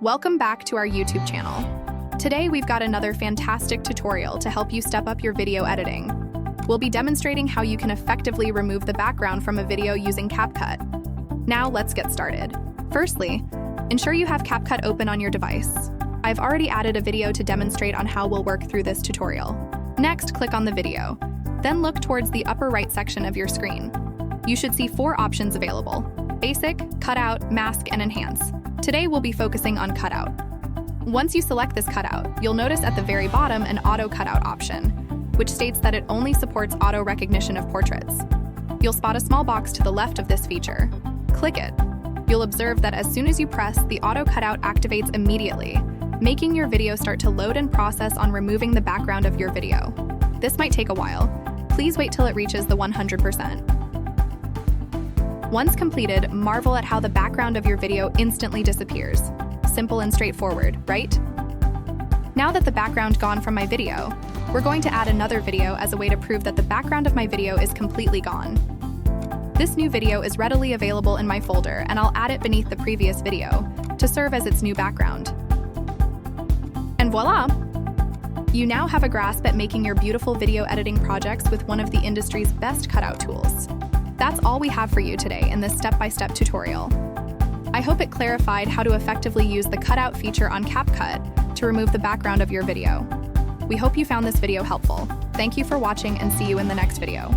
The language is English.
Welcome back to our YouTube channel. Today we've got another fantastic tutorial to help you step up your video editing. We'll be demonstrating how you can effectively remove the background from a video using Cupcat. Now let's get started. Firstly, ensure you have Cupcat open on your device. I've already added a video to demonstrate on how we'll work through this tutorial. Next, click on the video. Then look towards the upper right section of your screen. You should see 4 options available: Basic, Cutout, Mask, and Enhance. Today we'll be focusing on Cutout. Once you select this cutout, you'll notice at the very bottom an auto cutout option, which states that it only supports auto recognition of portraits. You'll spot a small box to the left of this feature. Click it. You'll observe that as soon as you press, the auto cutout activates immediately, making your video start to load and process on removing the background of your video. This might take a while. Please wait till it reaches the 100%. Once completed, marvel at how the background of your video instantly disappears. Simple and straightforward, right? Now that the background gone from my video, we're going to add another video as a way to prove that the background of my video is completely gone. This new video is readily available in my folder, and I'll add it beneath the previous video to serve as its new background. And voila! You now have a grasp at making your beautiful video editing projects with one of the industry's best cutout tools. That's all we have for you today in this step-by-step tutorial. I hope it clarified how to effectively use the cutout feature on Cupcat to remove the background of your video. We hope you found this video helpful. Thank you for watching and see you in the next video.